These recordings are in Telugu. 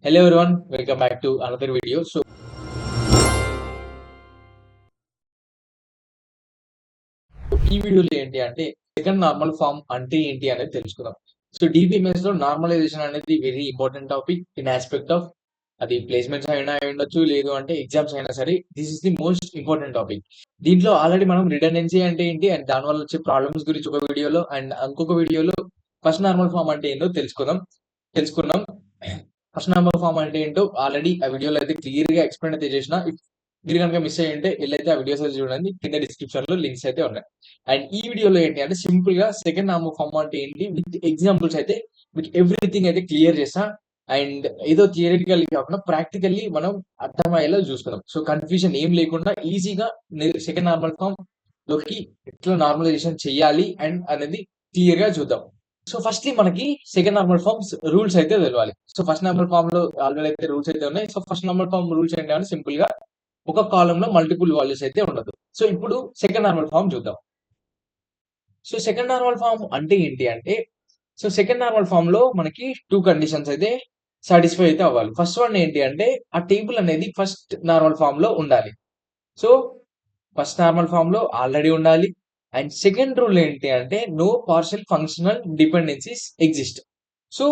Hello everyone, welcome back to another video. ఈ వీడియోలో ఏంటి అంటే సెకండ్ నార్మల్ ఫామ్ అంటే ఏంటి అనేది తెలుసుకుందాం. సో డిబిఎంఎస్ లో నార్మలైజేషన్ అనేది very important topic in aspect of అది ప్లేస్మెంట్స్ అయినా ఉండొచ్చు, లేదు అంటే ఎగ్జామ్స్ అయినా సరే. This is the most important topic. దీంట్లో ఆల్రెడీ మనం రిడెండెన్సీ అంటే ఏంటి అండ్ దానివల్ల వచ్చే ప్రాబ్లమ్స్ గురించి ఒక వీడియోలో అండ్ ఇంకొక వీడియోలో ఫస్ట్ నార్మల్ ఫామ్ అంటే ఏంటో తెలుసుకున్నాం. ఫస్ట్ నార్మల్ ఫామ్ అంటే ఏంటో ఆల్రెడీ ఆ వీడియోలో అయితే క్లియర్ గా ఎక్స్ప్లెయిన్ అయితే చేసిన. మీరు కనుక మిస్ అయ్యి ఉంటే వెళ్ళైతే ఆ వీడియోస్ అయితే చూడండి, కింద డిస్క్రిప్షన్ లో లింక్స్ అయితే ఉన్నాయి. అండ్ ఈ వీడియోలో ఏంటి అంటే సింపుల్ గా సెకండ్ నార్మల్ ఫామ్ అంటే ఏంటి విత్ ఎగ్జాంపుల్స్ అయితే మీకు ఎవ్రీథింగ్ అయితే క్లియర్ చేస్తా. అండ్ ఏదో థియరిటికల్ కాకుండా ప్రాక్టికల్లీ మనం అర్థమయ్యేలా చూసుకుందాం. సో కన్ఫ్యూజన్ ఏం లేకుండా ఈజీగా సెకండ్ నార్మల్ ఫామ్ లోకి ఎట్లా నార్మలైజేషన్ చేయాలి అండ్ అనేది క్లియర్ గా చూద్దాం. సో ఫస్ట్లీ మనకి సెకండ్ నార్మల్ ఫార్మ్స్ రూల్స్ అయితే తెలవాలి. సో ఫస్ట్ నార్మల్ ఫామ్ లో ఆల్రెడీ అయితే రూల్స్ అయితే ఉన్నాయి. So first normal form rules ఏంటంటే సింపుల్ గా ఒక కాలంలో మల్టిపుల్ వాల్యూస్ అయితే ఉండదు. సో ఇప్పుడు సెకండ్ నార్మల్ ఫామ్ చూద్దాం. సో సెకండ్ నార్మల్ ఫామ్ అంటే ఏంటి అంటే, సో సెకండ్ నార్మల్ ఫామ్ లో మనకి టూ కండిషన్స్ అయితే సాటిస్ఫై అయితే అవ్వాలి. ఫస్ట్ వన్ ఏంటి అంటే ఆ టేబుల్ అనేది ఫస్ట్ నార్మల్ ఫామ్ లో ఉండాలి. సో ఫస్ట్ నార్మల్ ఫామ్ లో ఆల్రెడీ ఉండాలి. అండ్ సెకండ్ రూల్ ఏంటి అంటే no partial functional dependencies exist. So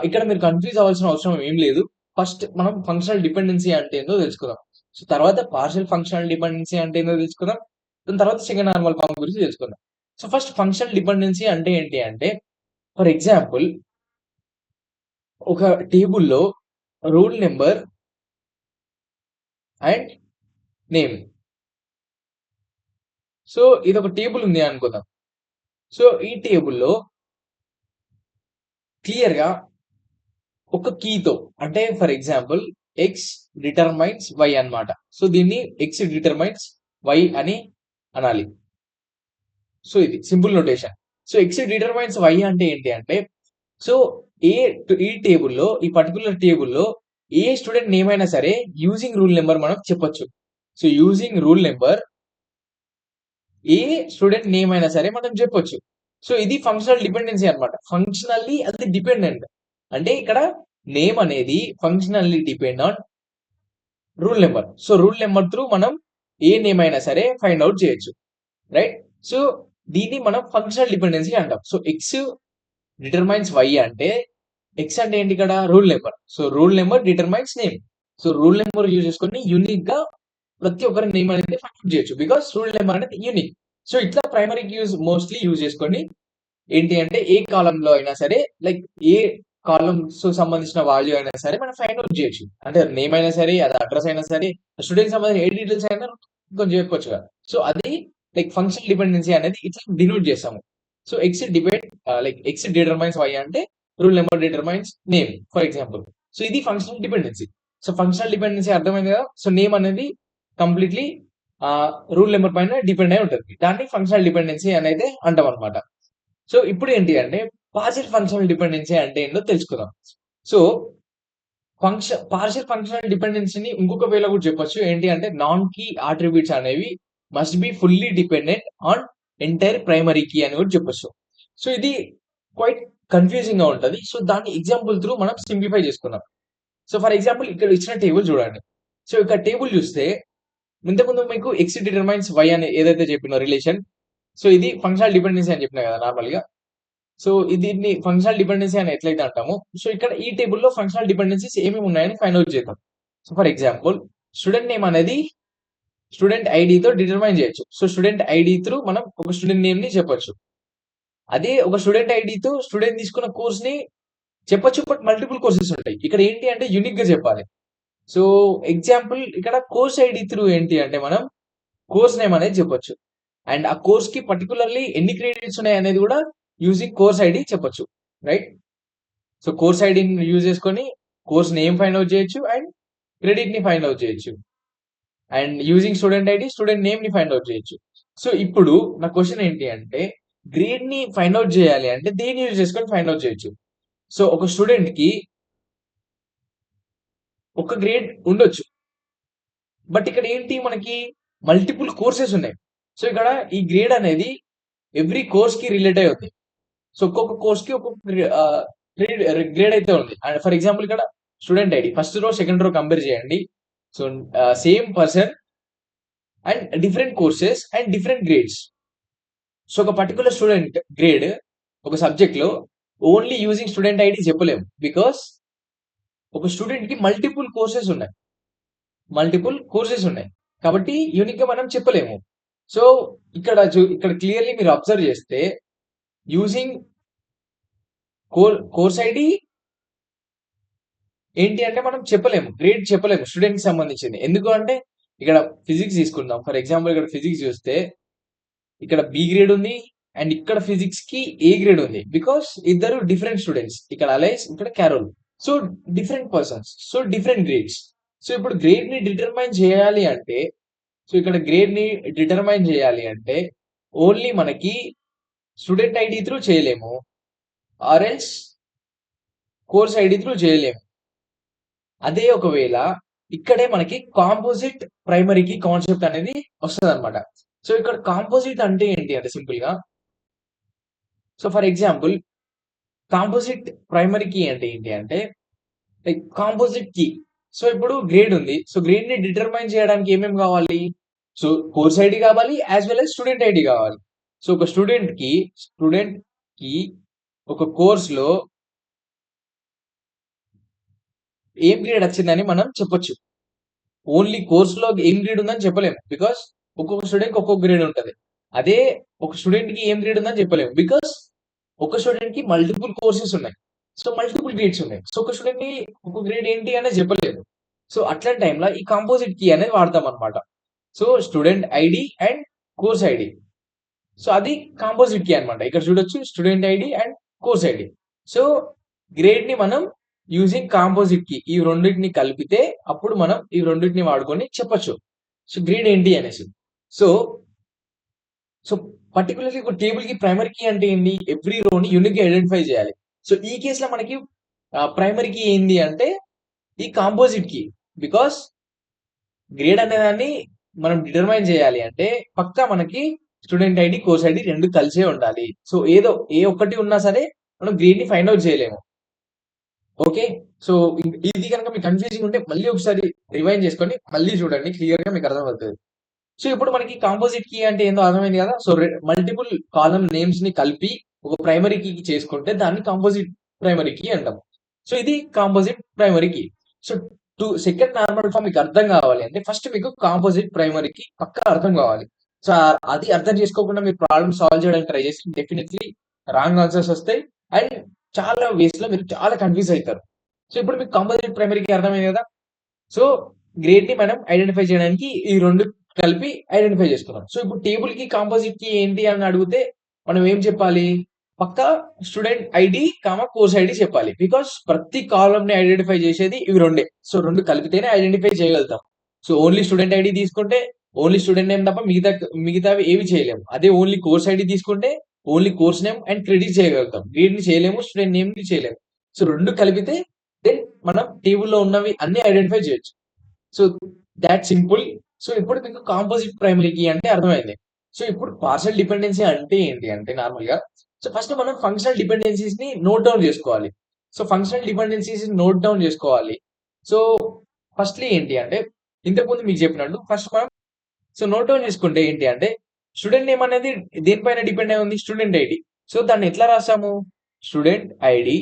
ఇక్కడ మీరు కన్ఫ్యూజ్ అవ్వాల్సిన అవసరం ఏం లేదు. ఫస్ట్ మనం ఫంక్షనల్ డిపెండెన్సీ అంటే ఏందో తెలుసుకుందాం. సో తర్వాత పార్షియల్ ఫంక్షనల్ డిపెండెన్సీ అంటే ఏందో తెలుసుకుందాం. దాని తర్వాత సెకండ్ నార్మల్ ఫామ్ గురించి తెలుసుకుందాం. సో ఫస్ట్ ఫంక్షనల్ డిపెండెన్సీ అంటే ఏంటి అంటే, ఫర్ ఎగ్జాంపుల్ ఒక టేబుల్లో roll number and name. So ఇది ఒక టేబుల్ ఉంది అనుకుందాం. సో ఈ టేబుల్లో క్లియర్ గా ఒక కీతో అంటే for example X determines Y అన్నమాట. సో దీన్ని ఎక్స్ డిటర్మైన్స్ వై అని అనాలి. సో ఇది simple notation. So X determines why అంటే ఏంటి అంటే, సో ఏ ఈ టేబుల్లో ఈ పర్టికులర్ టేబుల్లో ఏ స్టూడెంట్ నేమ్ అయినా సరే యూజింగ్ రూల్ నెంబర్ మనం చెప్పొచ్చు. సో యూజింగ్ రూల్ నెంబర్ ఏ స్టూడెంట్ నేమ్ అయినా సరే మనం చెప్పొచ్చు. సో ఇది ఫంక్షనల్ డిపెండెన్సీ అన్నమాట. ఫంక్షనల్లీ అది డిపెండెంట్. అంటే ఇక్కడ నేమ్ అనేది functionally depend on rule number. So rule number through మనం ఏ నేమ్ అయినా సరే ఫైండ్ అవుట్ చేయొచ్చు, రైట్? సో దీన్ని మనం ఫంక్షనల్ డిపెండెన్సీ అంటాం. సో ఎక్స్ డిటర్మైన్స్ వై అంటే ఎక్స్ అంటే ఏంటి ఇక్కడ rule number. So rule number determines name. So rule number use చేసుకొని యూనిక్ గా ప్రతి ఒక్కరి నేమ్ అనేది ఫైండ్ అవుట్ చేయొచ్చు, బికాస్ రూల్ నెంబర్ అనేది యూనిక్. సో ఇట్లా ప్రైమరీ యూజ్ మోస్ట్లీ యూజ్ చేసుకొని ఏంటి అంటే ఏ కాలంలో అయినా సరే, లైక్ ఏ కాలమ్స్ సంబంధించిన వాల్యూ అయినా సరే మనం ఫైండ్ అవుట్ చేయొచ్చు. అంటే నేమ్ అయినా సరే, అది అడ్రస్ అయినా సరే, స్టూడెంట్ సంబంధించిన ఏ డీటెయిల్స్ అయినా కొంచెం చెప్పొచ్చు కదా. సో అది లైక్ ఫంక్షన్ డిపెండెన్సీ అనేది ఇట్లా డినోట్ చేస్తాము. So x depend like x determines why అంటే rule number determines name for example. So ఇది functional dependency. So functional dependency అర్థమైంది కదా. సో నేమ్ అనేది కంప్లీట్లీ రూల్ నెంబర్ పైన డిపెండ్ అయి ఉంటుంది. దాన్ని ఫంక్షనల్ డిపెండెన్సీ అనేది అంటాం అనమాట. సో ఇప్పుడు ఏంటి అంటే పార్షియల్ ఫంక్షనల్ డిపెండెన్సీ అంటే ఏంటో తెలుసుకుందాం. సో పార్షియల్ ఫంక్షనల్ డిపెండెన్సీని ఇంకొక వేలో కూడా చెప్పొచ్చు. ఏంటి అంటే నాన్ కీ ఆట్రిబ్యూట్స్ అనేవి must be fully dependent on entire primary key అని కూడా చెప్పొచ్చు. సో ఇది క్వైట్ కన్ఫ్యూజింగ్ గా ఉంటది. సో దాన్ని ఎగ్జాంపుల్ త్రూ మనం సింప్లిఫై చేసుకుందాం. సో ఫర్ ఎగ్జాంపుల్ ఇక్కడ ఇచ్చిన టేబుల్ చూడండి. సో ఇక్కడ టేబుల్ చూస్తే ఇంతకుముందు మీకు ఎక్స్ డిటర్మైన్స్ వై అని ఏదైతే చెప్పిన రిలేషన్, సో ఇది ఫంక్షనల్ డిపెండెన్సీ అని చెప్పిన కదా నార్మల్ గా. సో దీన్ని ఫంక్షనల్ డిపెండెన్సీ అని ఎట్లయితే అంటామో, సో ఇక్కడ ఈ టేబుల్లో ఫంక్షనల్ డిపెండెన్సీస్ ఏమేమి ఉన్నాయని ఫైండ్ అవుట్ చేద్దాం. So for example student name అనేది స్టూడెంట్ ఐడితో డిటర్మైన్ చేయొచ్చు. సో స్టూడెంట్ ఐడి త్రూ మనం ఒక స్టూడెంట్ నేమ్ ని చెప్పొచ్చు. అదే ఒక స్టూడెంట్ ఐడితో స్టూడెంట్ తీసుకున్న కోర్స్ ని చెప్పొచ్చు, బట్ మల్టిపుల్ కోర్సెస్ ఉంటాయి. ఇక్కడ ఏంటి అంటే యూనిక్ గా చెప్పాలి. సో ఎగ్జాంపుల్ ఇక్కడ కోర్స్ ఐడి త్రూ ఏంటి అంటే మనం కోర్స్ నేమ్ అనేది చెప్పొచ్చు. అండ్ ఆ కోర్స్ కి పర్టికులర్లీ ఎన్ని క్రెడిట్స్ ఉన్నాయి అనేది కూడా యూజింగ్ కోర్స్ ఐడి చెప్పొచ్చు, రైట్? సో కోర్స్ ఐడిని యూజ్ చేసుకొని కోర్స్ నేమ్ ఫైండ్ అవుట్ చేయొచ్చు అండ్ క్రెడిట్ ని ఫైండ్ అవుట్ చేయొచ్చు. And using student ID student name ని ఫైండ్ అవుట్ చేయొచ్చు. సో ఇప్పుడు నా క్వశ్చన్ ఏంటి అంటే గ్రేడ్ ని ఫైండ్ అవుట్ చేయాలి అంటే దేన్ని యూజ్ చేసుకొని ఫైండ్ అవుట్ చేయొచ్చు. సో ఒక స్టూడెంట్ కి ఒక గ్రేడ్ ఉండొచ్చు, బట్ ఇక్కడ ఏంటి మనకి మల్టిపుల్ కోర్సెస్ ఉన్నాయి. సో ఇక్కడ ఈ గ్రేడ్ అనేది ఎవ్రీ కోర్స్ కి రిలేట్ అయి ఉంది. సో ఒక్కొక్క కోర్స్ కి ఒక్కొక్క గ్రేడ్ అయితే ఉంది. అండ్ ఫర్ ఎగ్జాంపుల్ ఇక్కడ student ID first row second row compare చేయండి. So same person and different courses and different grades. So ఒక పర్టికులర్ స్టూడెంట్ గ్రేడ్ ఒక సబ్జెక్ట్ లో ఓన్లీ యూజింగ్ స్టూడెంట్ ఐడి చెప్పలేము. బికాస్ ఒక స్టూడెంట్ కి మల్టిపుల్ కోర్సెస్ ఉన్నాయి కాబట్టి యూనిక్ గా మనం చెప్పలేము. సో ఇక్కడ క్లియర్లీ మీరు అబ్జర్వ్ చేస్తే యూజింగ్ కోర్స్ ఐడి ఏంటి అంటే మనం చెప్పలేము, గ్రేడ్ చెప్పలేము స్టూడెంట్ కి సంబంధించింది. ఎందుకు అంటే ఇక్కడ ఫిజిక్స్ తీసుకుందాం ఫర్ ఎగ్జాంపుల్. ఇక్కడ ఫిజిక్స్ చూస్తే ఇక్కడ బి గ్రేడ్ ఉంది అండ్ ఇక్కడ ఫిజిక్స్ కి ఏ గ్రేడ్ ఉంది. బికాస్ ఇద్దరు డిఫరెంట్ స్టూడెంట్స్, ఇక్కడ అలైస్ ఇక్కడ Carroll. So different persons, so different grades. So ఇప్పుడు గ్రేడ్ ని డిటర్మైన్ చేయాలి అంటే ఓన్లీ మనకి స్టూడెంట్ ఐడి త్రూ చేయలేము, ఆర్ఎల్స్ కోర్స్ ఐడి త్రూ చేయలేము. అదే ఒకవేళ ఇక్కడే మనకి కాంపోజిట్ ప్రైమరీకి కాన్సెప్ట్ అనేది వస్తుంది అనమాట. సో ఇక్కడ కాంపోజిట్ అంటే ఏంటి అంటే సింపుల్ గా, so for example composite primary key అంటే ఏంటి అంటే లైక్ కాంపోజిట్ కీ. సో ఇప్పుడు గ్రేడ్ ఉంది, సో గ్రేడ్ ని డిటర్మైన్ చేయడానికి ఏమేమి కావాలి? సో కోర్స్ ఐడి కావాలి as well as student ID కావాలి. సో ఒక స్టూడెంట్ కి ఒక కోర్స్ లో ఏం గ్రేడ్ వచ్చిందని మనం చెప్పొచ్చు. ఓన్లీ కోర్స్ లో ఏం గ్రేడ్ ఉందని చెప్పలేము, బికాస్ ఒక్కొక్క స్టూడెంట్ ఒక్కొక్క గ్రేడ్ ఉంటది. అదే ఒక స్టూడెంట్ కి ఏం గ్రేడ్ ఉందని చెప్పలేము, బికాస్ ఒక స్టూడెంట్ కి మల్టిపుల్ కోర్సెస్ ఉన్నాయి, సో మల్టిపుల్ గ్రేడ్స్ ఉన్నాయి. సో ఒక స్టూడెంట్ కి ఒక గ్రేడ్ ఏంటి అనేది చెప్పలేదు. సో అట్లాంటి టైంలో ఈ కాంపోజిట్ కీ అనేది వాడతాం అనమాట. So student ID and course ID, so అది కాంపోజిట్ కీ అనమాట. ఇక్కడ చూడొచ్చు student ID and course ID. So grade ని మనం యూజింగ్ కాంపోజిట్ కీ ఈ రెండింటిని కలిపితే అప్పుడు మనం ఈ రెండింటిని వాడుకొని చెప్పొచ్చు సో గ్రేడ్ ఏంటి అనేసి. సో సో పర్టికులర్లీ ఒక టేబుల్ కి ప్రైమరీ కీ అంటే ఏంటి? ఎవ్రీ రోని యూనిక్ గా ఐడెంటిఫై చేయాలి. సో ఈ కేసులో మనకి ప్రైమరీ కీ ఏంది అంటే ఈ కాంపోజిట్ కీ. బికాస్ గ్రేడ్ అనే దాన్ని మనం డిటర్మైన్ చేయాలి అంటే పక్కా మనకి స్టూడెంట్ ఐడి కోర్స్ ఐడి రెండు కలిసే ఉండాలి. సో ఏ ఒక్కటి ఉన్నా సరే మనం గ్రేడ్ ని ఫైండ్ అవుట్ చేయలేము. ఓకే, సో ఇది కనుక మీకు కన్ఫ్యూజింగ్ ఉంటే మళ్ళీ ఒకసారి రివైండ్ చేసుకొని మళ్ళీ చూడండి, క్లియర్ గా మీకు అర్థమవుతుంది. సో ఇప్పుడు మనకి కాంపోజిట్ కీ అంటే ఏందో అర్థమైంది కదా. సో మల్టిపుల్ కాలమ్ నేమ్స్ ని కలిపి ఒక ప్రైమరీ కీ చేసుకుంటే దాన్ని కాంపోజిట్ ప్రైమరీ కీ అంటాం. సో ఇది composite primary key. So second normal form మీకు అర్థం కావాలి అంటే ఫస్ట్ మీకు కాంపోజిట్ ప్రైమరీ కీ పక్కా అర్థం కావాలి. సో అది అర్థం చేసుకోకుండా మీరు ప్రాబ్లమ్ సాల్వ్ చేయడానికి ట్రై చేసి డెఫినెట్లీ రాంగ్ ఆన్సర్స్ వస్తాయి అండ్ చాలా వేస్ లో మీరు చాలా కన్ఫ్యూజ్ అవుతారు. సో ఇప్పుడు మీకు కాంపోజిట్ ప్రైమరీ కీ అర్థమైంది కదా. సో గ్రేడ్ ని మనం ఐడెంటిఫై చేయడానికి ఈ రెండు కలిపి ఐడెంటిఫై చేసుకున్నాం. సో ఇప్పుడు టేబుల్ కి కాంపోజిట్ కి ఏంటి అని అడిగితే మనం ఏం చెప్పాలి? పక్కా స్టూడెంట్ ఐడి కోర్స్ ఐడి చెప్పాలి. బికాస్ ప్రతి కాలం ని ఐడెంటిఫై చేసేది ఇవి రెండే. సో రెండు కలిపితేనే ఐడెంటిఫై చేయగలుగుతాం. సో ఓన్లీ స్టూడెంట్ ఐడి తీసుకుంటే ఓన్లీ స్టూడెంట్ నేమ్ తప్ప మిగతావి ఏవి చేయలేము. అదే ఓన్లీ కోర్స్ ఐడి తీసుకుంటే only course name and credit చేయగలుగుతాం, గ్రేడ్ ని చేయలేము, స్టూడెంట్ నేమ్ ని చేయలేము. సో రెండు కలిపితే దెన్ మనం టేబుల్లో ఉన్నవి అన్ని ఐడెంటిఫై చేయొచ్చు. So that simple. సో ఇప్పుడు మీకు కాంపోజిట్ ప్రైమరీ కీ అంటే అర్థమైంది. సో ఇప్పుడు పార్షల్ డిపెండెన్సీ అంటే ఏంటి అంటే నార్మల్ గా సో ఫస్ట్ మనం ఫంక్షనల్ డిపెండెన్సీస్ ని నోట్ డౌన్ చేసుకోవాలి. So functional dependencies note down చేసుకోవాలి. సో ఫస్ట్లీ ఏంటి అంటే ఇంతకుముందు మీకు చెప్పినట్టు ఫస్ట్ మనం సో నోట్ డౌన్ చేసుకుంటే ఏంటి అంటే స్టూడెంట్ నేమ్ అనేది దేనిపైన డిపెండ్ అయి ఉంది? Student ID. సో దాన్ని ఎట్లా రాసాము? స్టూడెంట్ ఐడి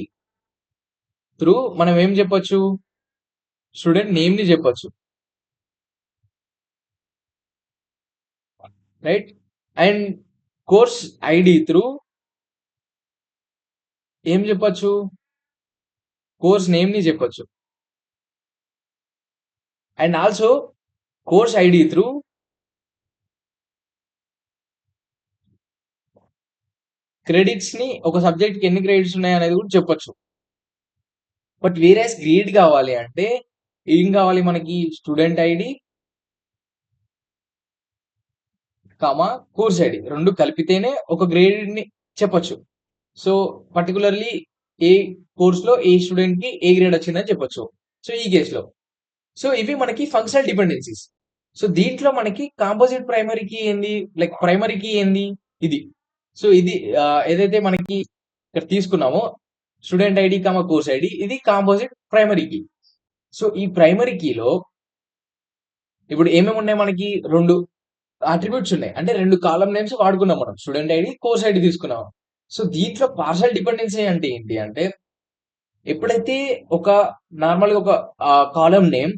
త్రూ మనం ఏం చెప్పొచ్చు? స్టూడెంట్ నేమ్ ని చెప్పొచ్చు, right? And course ID through ఏం చెప్పొచ్చు? కోర్స్ నేమ్ ని చెప్పొచ్చు. And also course ID through credits ని ఒక సబ్జెక్ట్ కి ఎన్ని క్రెడిట్స్ ఉన్నాయి అనేది కూడా చెప్పొచ్చు. బట్ వేరే గ్రేడ్ కావాలి అంటే ఏం కావాలి మనకి? స్టూడెంట్ ఐడి కోర్స్ ఐడి రెండు కలిపితేనే ఒక గ్రేడ్ ని చెప్పొచ్చు. సో పర్టికులర్లీ ఏ కోర్స్ లో ఏ స్టూడెంట్ కి ఏ గ్రేడ్ వచ్చిందని చెప్పొచ్చు. సో ఈ కేసులో సో ఇవి మనకి ఫంక్షనల్ డిపెండెన్సీస్. సో దీంట్లో మనకి కాంపోజిట్ ప్రైమరీకి ఏంది, లైక్ ప్రైమరీకి ఏంది ఇది. సో ఇది ఏదైతే మనకి ఇక్కడ తీసుకున్నామో స్టూడెంట్ ఐడి కోర్స్ ఐడి, ఇది కాంపోజిట్ ప్రైమరీకి. సో ఈ ప్రైమరీ కీలో ఇప్పుడు ఏమేమి ఉన్నాయి మనకి 2 అట్రిబ్యూట్స్ ఉన్నాయి. అంటే 2 కాలమ్ నేమ్స్ వాడుకున్నాం మనం. స్టూడెంట్ ఐడి, కోర్స్ ఐడి తీసుకున్నాం. సో దీంట్లో పార్షియల్ డిపెండెన్సీ అంటే ఏంటి అంటే, ఎప్పుడైతే ఒక నార్మల్‌గా ఒక column name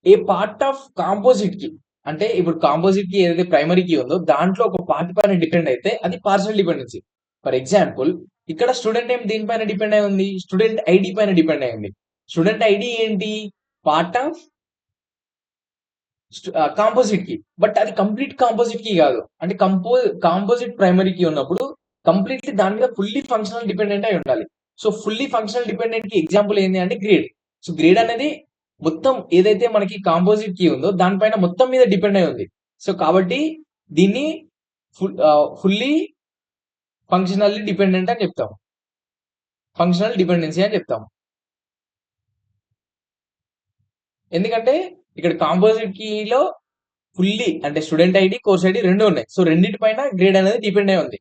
a part of composite key, అంటే ఇప్పుడు కాంపోజిట్ కీ ఏదైతే ప్రైమరీ కీ ఉందో దాంట్లో ఒక పార్ట్ పైన డిపెండ్ అయితే అది పార్షియల్ డిపెండెన్సీ. ఫర్ ఎగ్జాంపుల్ ఇక్కడ స్టూడెంట్ నేమ్ దేనిపైన డిపెండ్ అయి ఉంది? స్టూడెంట్ ఐడి పైన డిపెండ్ అయి ఉంది. స్టూడెంట్ ఐడి ఏంటి? Part of composite key. But అది కంప్లీట్ కాంపోజిట్ కీ కాదు. అంటే కాంపోజిట్ ప్రైమరీ కీ ఉన్నప్పుడు కంప్లీట్‌లీ దాని మీద ఫుల్లీ ఫంక్షనల్ డిపెండెంట్ అయి ఉండాలి. సో ఫుల్లీ ఫంక్షనల్ డిపెండెంట్‌కి ఎగ్జాంపుల్ ఏంది అంటే గ్రేడ్. సో గ్రేడ్ అనేది మొత్తం ఏదైతే మనకి కాంపోజిట్ కీ ఉందో దానిపైన మొత్తం మీద డిపెండ్ అయి ఉంది. సో కాబట్టి దీన్ని ఫుల్లీ ఫంక్షనల్లీ డిపెండెంట్ అని చెప్తాం. ఫంక్షనల్ డిపెండెన్సీ అని చెప్తాం. ఎందుకంటే ఇక్కడ కాంపోజిట్ కీలో ఫుల్లీ అంటే స్టూడెంట్ ఐడి, కోర్స్ ఐడి 2 ఉన్నాయి. సో రెండిటి పైన గ్రేడ్ అనేది డిపెండ్ అయి ఉంది.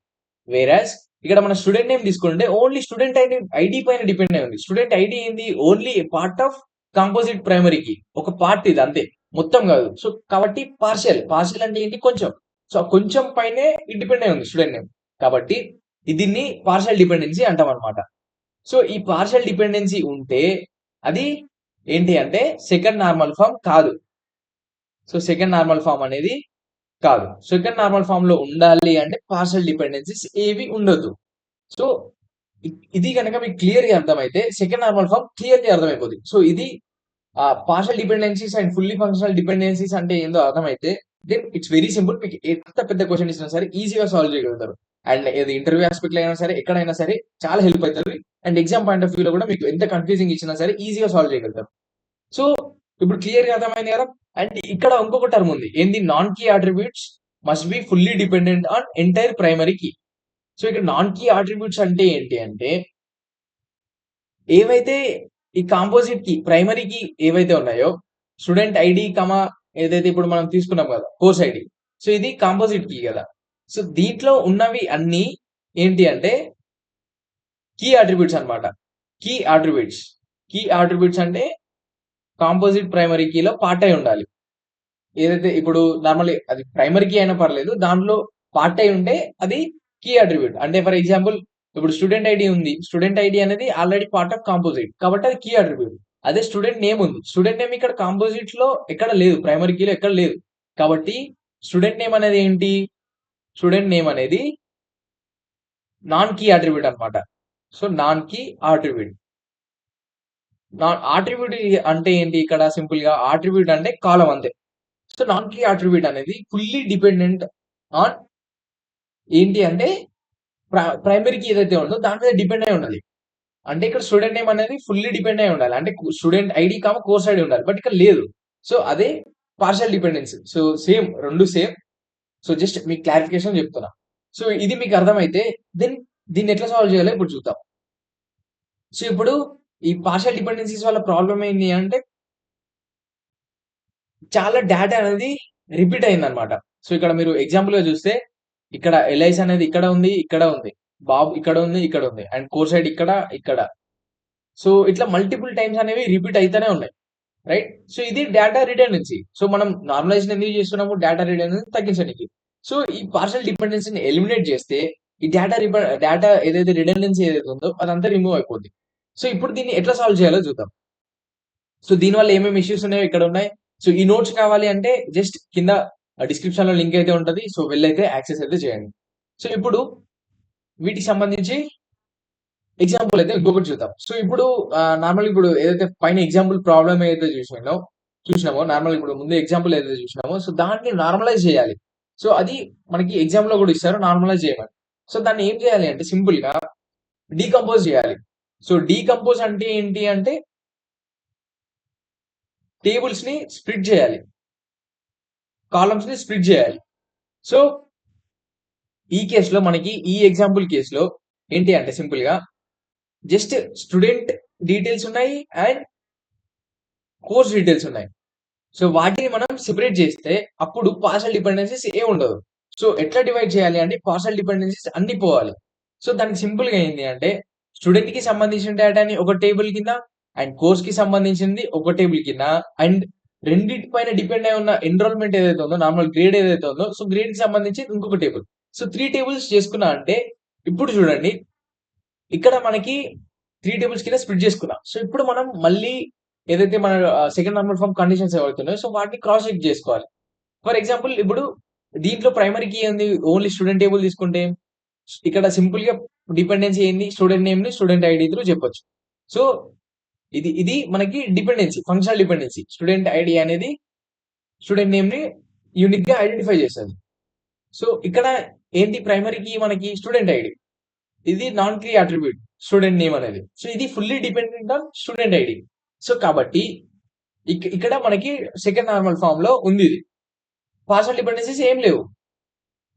వేరాస్ ఇక్కడ మన స్టూడెంట్ నేమ్ తీసుకుంటే ఓన్లీ స్టూడెంట్ ఐడి పైన డిపెండ్ అయి ఉంది. స్టూడెంట్ ఐడి ఏంది? Only part of composite primary key. ఒక పార్ట్ ఇది అంతే. మొత్తం కాదు. సో కాబట్టి పార్షియల్ అంటే ఏంటి? కొంచెం. సో కొంచెం పైనే డిపెండ్ అయి ఉంది స్టూడెంట్ నేమ్. కాబట్టి దీన్ని పార్షియల్ డిపెండెన్సీ అంటాం అనమాట. సో ఈ పార్షియల్ డిపెండెన్సీ ఉంటే అది ఏంటి అంటే సెకండ్ నార్మల్ ఫామ్ కాదు. సో సెకండ్ నార్మల్ ఫామ్ అనేది కాదు. సెకండ్ నార్మల్ ఫామ్ లో ఉండాలి అంటే పార్షియల్ డిపెండెన్సీస్ ఏవి ఉండొద్దు. సో ఇది కనుక మీకు క్లియర్‌గా అర్థమైతే సెకండ్ నార్మల్ ఫామ్ క్లియర్‌గా అర్థమైపోద్ది. సో ఇది partial dependencies and fully functional dependencies అంటే ఏందో అర్థమైతే దెన్ ఇట్స్ వెరీ సింపుల్. మీకు ఎంత పెద్ద క్వెషన్ ఇచ్చినా సరే ఈజీగా సాల్వ్ చేయగలుగుతారు. అండ్ ఏది ఇంటర్వ్యూ ఆస్పెక్ట్‌లో అయినా సరే, ఎక్కడైనా సరే చాలా హెల్ప్ అయితది. అండ్ ఎగ్జామ్ పాయింట్ ఆఫ్ వ్యూలో కూడా మీకు ఎంత కన్‌ఫ్యూజింగ్ ఇచ్చినా సరే ఈజీగా సాల్వ్ చేయగలుగుతారు. సో ఇప్పుడు క్లియర్‌గా అర్థమైంది కదా! అండ్ ఇక్కడ ఇంకొక టర్మ్ ఉంది. ఏంది? Non key attributes must be fully dependent on entire primary key. So ఇక్కడ నాన్ కీ అట్రిబ్యూట్స్ అంటే ఏంటి అంటే, ఏవైతే ఈ కాంపోజిట్ కీ, ప్రైమరీ కీ ఏవైతే ఉన్నాయో, స్టూడెంట్ ఐడి, ఏదైతే ఇప్పుడు మనం తీసుకున్నాం కదా! Course ID. సో ఇది కాంపోజిట్ కీ కదా! సో దీంట్లో ఉన్నవి అన్నీ ఏంటి అంటే కీ అట్రిబ్యూట్స్ అన్నమాట. Key attributes. కీ అట్రిబ్యూట్స్ అంటే కాంపోజిట్ ప్రైమరీ కీలో పార్ట్ అయి ఉండాలి. ఏదైతే ఇప్పుడు నార్మల్లీ అది ప్రైమరీ కీ అయినా పర్లేదు. దాంట్లో పార్ట్ అయి ఉంటే అది కీ అట్రిబ్యూట్. అంటే ఫర్ ఎగ్జాంపుల్ ఇప్పుడు స్టూడెంట్ ఐడి ఉంది. స్టూడెంట్ ఐడి అనేది ఆల్రెడీ పార్ట్ ఆఫ్ కాంపోజిట్. కాబట్టి అది కీ అట్రిబ్యూట్. అదే స్టూడెంట్ నేమ్ ఉంది. స్టూడెంట్ నేమ్ ఇక్కడ కాంపోజిట్‌లో ఎక్కడ లేదు. ప్రైమరీ కీలో ఎక్కడ లేదు. కాబట్టి స్టూడెంట్ నేమ్ అనేది ఏంటి? స్టూడెంట్ నేమ్ అనేది నాన్ కీ అట్రిబ్యూట్ అన్నమాట. So non key attribute. Attribute అంటే ఏంటి ఇక్కడ సింపుల్‌గా అట్రిబ్యూట్ అంటే కాలమ్ అంతే. సో నాన్ కీ అట్రిబ్యూట్ అనేది ఫుల్లీ డిపెండెంట్ ఆన్ ఏంటి అంటే ప్రైమరీ కీ ఏదైతే ఉందో దాని మీద డిపెండ్ అయి ఉండాలి. అంటే ఇక్కడ స్టూడెంట్ నేమ్ అనేది ఫుల్లీ డిపెండ్ అయి ఉండాలి. అంటే స్టూడెంట్ ఐడి, కోర్స్ ఐడి ఉండాలి. బట్ ఇక్కడ లేదు. సో అదే partial dependency. So same 2 same. So just మీకు క్లారిఫికేషన్ చెప్తున్నా. సో ఇది మీకు అర్థమైతే దెన్ దీన్ని ఎట్లా సాల్వ్ చేయాలో ఇప్పుడు చూద్దాం. సో ఇప్పుడు ఈ పార్షియల్ డిపెండెన్సీస్ వల్ల ప్రాబ్లమ్ ఏంది అంటే చాలా డేటా అనేది రిపీట్ అయిందన్నమాట. సో ఇక్కడ మీరు ఎగ్జాంపుల్‌గా చూస్తే ఇక్కడ ఎల్ఐసి అనేది ఇక్కడ ఉంది, ఇక్కడ ఉంది. బాబు ఇక్కడ ఉంది, ఇక్కడ ఉంది. అండ్ కోర్ సైడ్ ఇక్కడ, ఇక్కడ. సో ఇట్లా మల్టిపుల్ టైమ్స్ అనేవి రిపీట్ అయితేనే ఉన్నాయి. రైట్? సో ఇది డేటా రిడెండెన్సీ. సో మనం నార్మలైజేషన్ ఎందుకు చేస్తున్నాము? డేటా రిడెండెన్సీ తగ్గించడానికి. సో ఈ పార్షియల్ డిపెండెన్సీని ఎలిమినేట్ చేస్తే ఈ డేటా ఏదైతే రిడెండెన్సీ ఏదైతే ఉందో అదంతా రిమూవ్ అయిపోద్ది. సో ఇప్పుడు దీన్ని ఎట్లా సాల్వ్ చేయాలో చూద్దాం. సో దీనివల్ల ఏమేమి ఇష్యూస్ ఉన్నాయో ఇక్కడ ఉన్నాయి. సో ఈ నోట్స్ కావాలి అంటే జస్ట్ కింద డిస్క్రిప్షన్‌లో లింక్ అయితే ఉంటది. సో వెళ్లైతే యాక్సెస్ అయితే చేయండి. సో ఇప్పుడు వీటికి సంబంధించి ఎగ్జాంపుల్ అయితే ఇంకొకటి చూద్దాం. సో ఇప్పుడు నార్మల్‌గా ఇప్పుడు ఏదైతే పైన ఎగ్జాంపుల్ ప్రాబ్లమ్ ఏదైతే చూసినామో నార్మల్‌గా ఇప్పుడు ముందు ఎగ్జాంపుల్ ఏదైతే చూసినామో సో దాన్ని నార్మలైజ్ చేయాలి. సో అది మనకి ఎగ్జామ్‌లో కూడా ఇస్తారు నార్మలైజ్ చేయమని. సో దాన్ని ఏం చేయాలి అంటే సింపుల్‌గా డీకంపోజ్ చేయాలి. సో డీకంపోజ్ అంటే ఏంటి అంటే టేబుల్స్‌ని స్ప్లిట్ చేయాలి. కాలమ్స్‌ని స్ప్లిట్ చేయాలి. సో ఈ కేస్‌లో మనకి ఈ ఎగ్జాంపుల్ కేస్‌లో ఏంటి అంటే సింపుల్‌గా జస్ట్ స్టూడెంట్ డీటెయిల్స్ ఉన్నాయి అండ్ కోర్స్ డీటెయిల్స్ ఉన్నాయి. సో వాటిని మనం సెపరేట్ చేస్తే అప్పుడు పార్షియల్ డిపెండెన్సీస్ ఏమి ఉండదు. సో ఎట్లా డివైడ్ చేయాలి అంటే పార్షియల్ డిపెండెన్సీస్ అన్ని పోవాలి. సో దానికి సింపుల్‌గా ఏంది అంటే స్టూడెంట్‌కి సంబంధించిన డేటాని ఒక టేబుల్ కింద అండ్ కోర్స్ కి సంబంధించింది ఒక టేబుల్ కింద, అండ్ రెండింటి పైన డిపెండ్ అయి ఉన్న ఎన్రోల్మెంట్ ఏదైతే ఉందో, నార్మల్ గ్రేడ్ ఏదైతే ఉందో, సో గ్రేడ్ కి సంబంధించి ఇంకొక టేబుల్. సో 3 టేబుల్స్ చేసుకున్నా అంటే ఇప్పుడు చూడండి, ఇక్కడ మనకి 3 టేబుల్స్ కింద స్ప్లిట్ చేసుకున్నాం. సో ఇప్పుడు మనం మళ్ళీ ఏదైతే మన సెకండ్ నార్మల్ ఫార్మ్ కండిషన్స్ ఏవైతున్నాయో సో వాటిని క్రాస్ చెక్ చేసుకోవాలి. ఫర్ ఎగ్జాంపుల్ ఇప్పుడు దీంట్లో ప్రైమరీ కీ ఏంది? ఓన్లీ స్టూడెంట్ టేబుల్ తీసుకుంటే ఇక్కడ సింపుల్ గా డిపెండెన్సీ ఏంది? స్టూడెంట్ నేమ్ ని స్టూడెంట్ ఐడి త్రూ చెప్పొచ్చు. సో ఇది మనకి dependency, functional dependency. Student ID అనేది స్టూడెంట్ నేమ్ ని యూనిక్ గా ఐడెంటిఫై చేస్తుంది. సో ఇక్కడ ఏంటి ప్రైమరీ కీ మనకి స్టూడెంట్ ఐడి, ఇది non key attribute student name అనేది. సో ఇది fully dependent on student ID. So కాబట్టి ఇక్కడ మనకి సెకండ్ నార్మల్ ఫామ్ లో ఉంది ఇది. పార్షల్ డిపెండెన్సీస్ ఏం లేవు.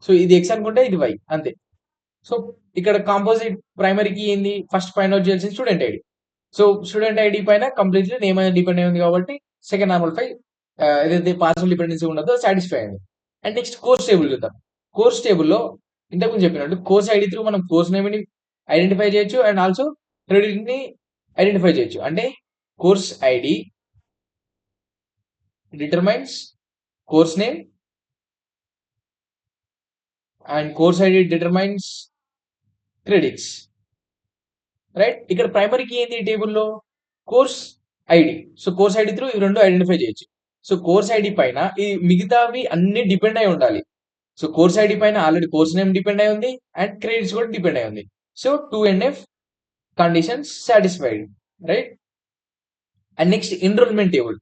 సో ఇది ఎక్స్ అనుకుంటే ఇది వై అంతే. సో ఇక్కడ కాంపోజిట్ ప్రైమరీ కీ ఏంది? ఫస్ట్ ఫైండ్ అవుట్ చేయాల్సింది student ID. So student ID పైన కంప్లీట్లీ నేమ్ అనేది డిపెండ్ అయి ఉంది కాబట్టి సెకండ్ నార్మల్ ఫై ఏదైతే పార్షల్ డిపెండెన్సీ ఉన్నదో సాటిస్ఫై అయింది. అండ్ నెక్స్ట్ కోర్స్ టేబుల్ చూద్దాం. కోర్స్ టేబుల్లో ఇంతకుముందు చెప్పినట్టు కోర్స్ ఐడి త్రూ మనం కోర్స్ నేమ్ ని ఐడెంటిఫై చేయొచ్చు అండ్ ఆల్సో క్రెడిట్ ని ఐడెంటిఫై చేయొచ్చు. అంటే course ID determines course name and course ID determines credits, right. ఇక్కడ ప్రైమరీ కీ ఏంటి ఈ టేబుల్లో? Course ID. So course ID through ఇవి రెండు ఐడెంటిఫై చేయొచ్చు. సో కోర్స్ ఐడి పైన ఈ మిగతావి అన్ని డిపెండ్ అయి ఉండాలి. సో కోర్స్ ఐడి పైన ఆల్రెడీ కోర్స్ నేమ్ డిపెండ్ అయి ఉంది అండ్ క్రెడిట్స్ కూడా డిపెండ్ అయి ఉంది. So 2NF conditions satisfied, right. And next enrolment table.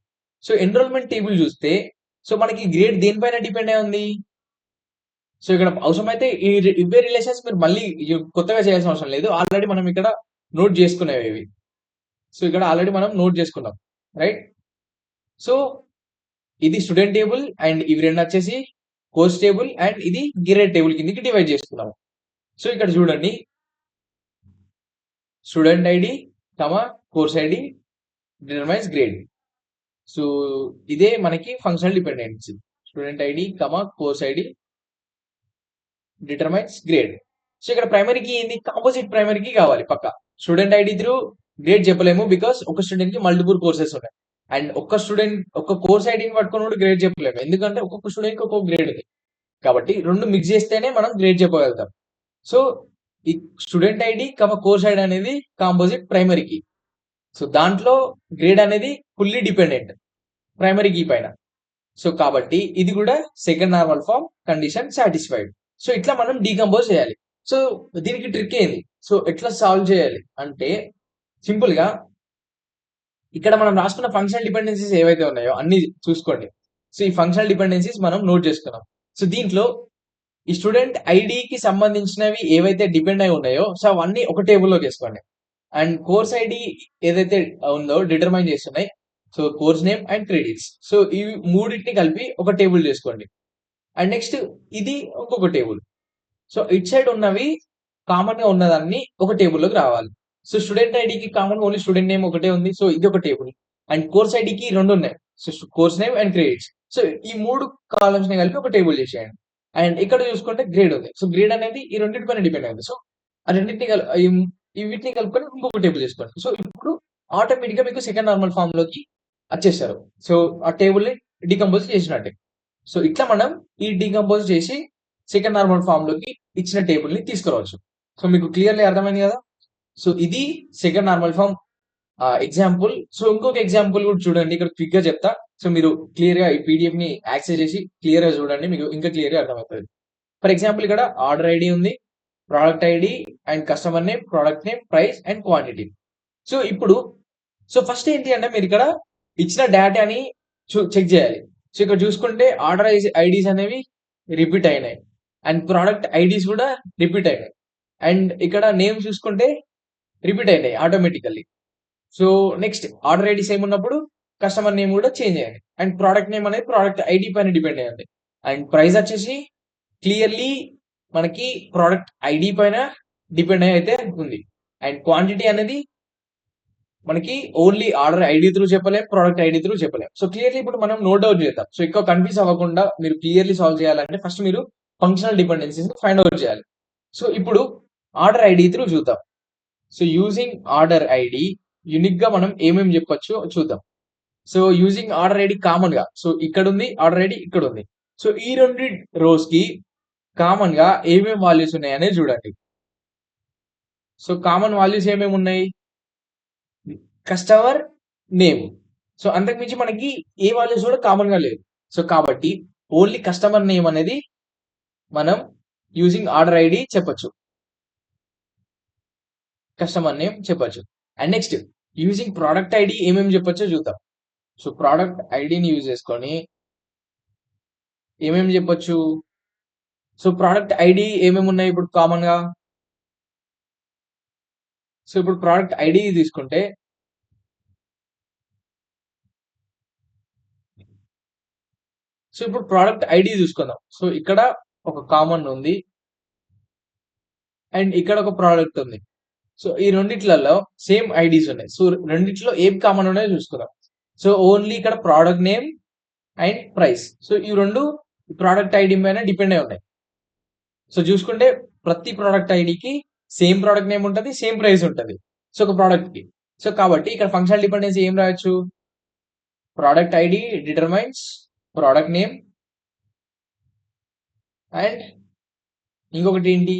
So enrolment table చూస్తే సో మనకి గ్రేడ్ దేనిపైన డిపెండ్ అయి ఉంది? సో ఇక్కడ అవసరమైతే ఇవే రిలేషన్స్ మీరు మళ్ళీ కొత్తగా చేయాల్సిన అవసరం లేదు. ఆల్రెడీ మనం ఇక్కడ నోట్ చేసుకునేవి ఇవి. సో ఇక్కడ ఆల్రెడీ మనం నోట్ చేసుకున్నాం, రైట్. సో ఇది స్టూడెంట్ టేబుల్ అండ్ ఇవి రెండు వచ్చేసి కోర్స్ టేబుల్ అండ్ ఇది గ్రేడ్ టేబుల్ కిందకి డివైడ్ చేసుకున్నాము. సో ఇక్కడ చూడండి, student ID course ID determines grade. So ఇదే మనకి functional dependency. Student ID course ID determines grade. So ఇక్కడ ప్రైమరీకి ఏంది? కాంపోజిట్ ప్రైమరీకి కావాలి పక్క. స్టూడెంట్ ఐడి త్రూ గ్రేడ్ చెప్పలేము బికాస్ ఒక స్టూడెంట్ కి మల్టిపుల్ కోర్సెస్ ఉన్నాయి. అండ్ ఒక కోర్స్ ఐడిని పట్టుకొని కూడా గ్రేడ్ చెప్పలేము, ఎందుకంటే ఒక్కొక్క స్టూడెంట్ కి ఒక్కొక్క గ్రేడ్ ఉంది. కాబట్టి రెండు మిక్స్ చేస్తేనే మనం గ్రేడ్ చెప్పగలుగుతాం. సో ఈ స్టూడెంట్ ఐడి కోర్స్ ఐడి అనేది కాంపోజిట్ ప్రైమరీకి. సో దాంట్లో గ్రేడ్ అనేది ఫుల్లీ డిపెండెంట్ ప్రైమరీ కీ పైన. సో కాబట్టి ఇది కూడా second normal form condition satisfied. So ఇట్లా మనం డీకంపోజ్ చేయాలి. సో దీనికి ట్రిక్ ఏంది? సో ఎట్లా సాల్వ్ చేయాలి అంటే సింపుల్ గా ఇక్కడ మనం రాసుకున్న ఫంక్షనల్ డిపెండెన్సీస్ ఏవైతే ఉన్నాయో అన్ని చూసుకోండి. సో ఈ ఫంక్షనల్ డిపెండెన్సీస్ మనం నోట్ చేసుకున్నాం. సో దీంట్లో ఈ స్టూడెంట్ ఐడికి సంబంధించినవి ఏవైతే డిపెండ్ అయి ఉన్నాయో సో అవన్నీ ఒక టేబుల్లో చేసుకోండి. అండ్ కోర్స్ ఐడి ఏదైతే ఉందో డిటర్మైన్ చేస్తున్నాయి. So course name and credits. So ఇవి మూడింటిని కలిపి ఒక టేబుల్ చేసుకోండి. అండ్ నెక్స్ట్ ఇది ఇంకొక టేబుల్. సో ఇట్ సైడ్ ఉన్నవి కామన్ గా ఉన్నదాన్ని ఒక టేబుల్లోకి రావాలి. సో స్టూడెంట్ ఐడికి కామన్ ఓన్లీ స్టూడెంట్ నేమ్ ఒకటే ఉంది. సో ఇది ఒక టేబుల్. అండ్ కోర్స్ ఐడికి రెండు ఉన్నాయి. So course name and credits. So ఈ మూడు కాలమ్స్ ని కలిపి ఒక టేబుల్ చేసేయండి. అండ్ ఇక్కడ చూసుకుంటే గ్రేడ్ ఉంది. సో గ్రేడ్ అనేది ఈ రెండింటి పైన డిపెండ్ అయింది. సో ఆ రెండింటిని వీటిని కలుపుకొని ఇంకొక టేబుల్ చేసుకోండి. సో ఇప్పుడు ఆటోమేటిక్ గా మీకు సెకండ్ నార్మల్ ఫామ్ లోకి వచ్చేస్తారు. సో ఆ టేబుల్ ని డికంపోజ్ చేసినట్టే. సో ఇట్లా మనం ఈ డికంపోజ్ చేసి సెకండ్ నార్మల్ ఫామ్ లోకి ఇచ్చిన టేబుల్ ని తీసుకురావచ్చు. సో మీకు క్లియర్లీ అర్థమైంది కదా. సో ఇది second normal form example. So ఇంకొక ఎగ్జాంపుల్ కూడా చూడండి, ఇక్కడ క్విక్ గా చెప్తా. సో మీరు క్లియర్ గా ఈ పీడిఎఫ్ ని యాక్సెస్ చేసి క్లియర్ గా చూడండి, మీకు ఇంకా క్లియర్ గా అర్థమవుతుంది. ఫర్ ఎగ్జాంపుల్ ఇక్కడ ఆర్డర్ ఐడి ఉంది, product ID and customer name, product name, price and quantity. So ఇప్పుడు ఫస్ట్ ఏంటి అంటే మీరు ఇక్కడ ఇచ్చిన డేటాని చెక్ చేయాలి. సో ఇక్కడ చూసుకుంటే ఆర్డర్ ఐడీస్ అనేవి రిపీట్ అయినాయి అండ్ ప్రోడక్ట్ ఐడీస్ కూడా రిపీట్ అయినాయి అండ్ ఇక్కడ నేమ్ చూసుకుంటే రిపీట్ అయినాయి automatically. So next order ID same ఉన్నప్పుడు కస్టమర్ నేమ్ కూడా చేంజ్ అయ్యింది అండ్ ప్రోడక్ట్ నేమ్ అనేది ప్రోడక్ట్ ఐడి పైన డిపెండ్ అయ్యింది అండ్ ప్రైస్ వచ్చేసి క్లియర్లీ మనకి ప్రోడక్ట్ ఐడి పైన డిపెండ్ అయితే ఉంది అండ్ క్వాంటిటీ అనేది మనకి ఓన్లీ ఆర్డర్ ఐడి త్రూ చెప్పలేం, ప్రోడక్ట్ ఐడి త్రూ చెప్పలేం. సో క్లియర్లీ ఇప్పుడు మనం నోట్ అవుట్ చేద్దాం. సో ఎక్కువ కన్ఫ్యూజ్ అవ్వకుండా మీరు క్లియర్లీ సాల్వ్ చేయాలంటే ఫస్ట్ మీరు ఫంక్షనల్ డిపెండెన్సీస్ ఫైండ్ అవుట్ చేయాలి. సో ఇప్పుడు ఆర్డర్ ఐడి త్రూ చూద్దాం. So using order ID unique గా మనం ఏమేమి చెప్పొచ్చు చూద్దాం. So using order ID common గా, సో ఇక్కడ ఉంది ఆర్డర్ ఐడి, ఇక్కడ ఉంది. సో ఈ రెండు రోస్ కి కామన్ గా ఏమేమి వాల్యూస్ ఉన్నాయి అనేది చూడండి. సో కామన్ వాల్యూస్ ఏమేమి ఉన్నాయి? Customer name. సో అంతకు మించి మనకి ఏ వాల్యూస్ కూడా కామన్ గా లేదు. సో కాబట్టి ఓన్లీ కస్టమర్ నేమ్ అనేది మనం యూజింగ్ ఆర్డర్ ఐడి చెప్పొచ్చు, కస్టమర్ నేమ్ చెప్పొచ్చు. And next using product ID ఏమేమి చెప్పొచ్చో చూద్దాం. సో ప్రోడక్ట్ ఐడిని యూజ్ చేసుకొని ఏమేమి చెప్పొచ్చు? సో ప్రోడక్ట్ ఐడి ఏమేమి ఉన్నాయి ఇప్పుడు కామన్ గా? సో ఇప్పుడు ప్రోడక్ట్ ఐడి తీసుకుంటే సో ఇప్పుడు ప్రోడక్ట్ ఐడి చూసుకుందాం. సో ఇక్కడ ఒక కామన్ ఉంది అండ్ ఇక్కడ ఒక ప్రోడక్ట్ ఉంది. సో ఈ రెండిట్లలో సేమ్ ఐడీస్ ఉన్నాయి. సో రెండిట్లో ఏం కామన్ ఉన్నాయో చూసుకుందాం. సో ఓన్లీ ఇక్కడ product name and price. So ఈ రెండు ప్రోడక్ట్ ఐడి పైన డిపెండ్ అయి ఉన్నాయి. సో చూసుకుంటే ప్రతి ప్రోడక్ట్ ఐడికి సేమ్ ప్రోడక్ట్ నేమ్ ఉంటుంది, సేమ్ ప్రైస్ ఉంటుంది. సో ఒక ప్రోడక్ట్ కి. సో కాబట్టి ఇక్కడ ఫంక్షనల్ డిపెండెన్సీ ఏం రాయొచ్చు? Product ID determines product name and ఇంకొకటి ఏంటి?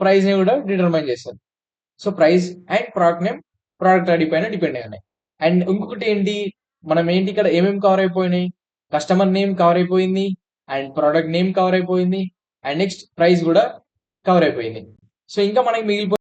ప్రైస్ ని కూడా డిటర్మైన్ చేస్తారు. So price and product name product ID పైన డిపెండ్ అయి ఉన్నాయి. అండ్ ఇంకొకటి ఏంటి? మనం ఏంటి ఇక్కడ ఏమేమి కవర్ అయిపోయినాయి? కస్టమర్ నేమ్ కవర్ అయిపోయింది అండ్ ప్రోడక్ట్ నేమ్ కవర్ అయిపోయింది అండ్ నెక్స్ట్ ప్రైస్ కూడా కవర్ అయిపోయింది. సో ఇంకా మనకి మిగిలిపోయింది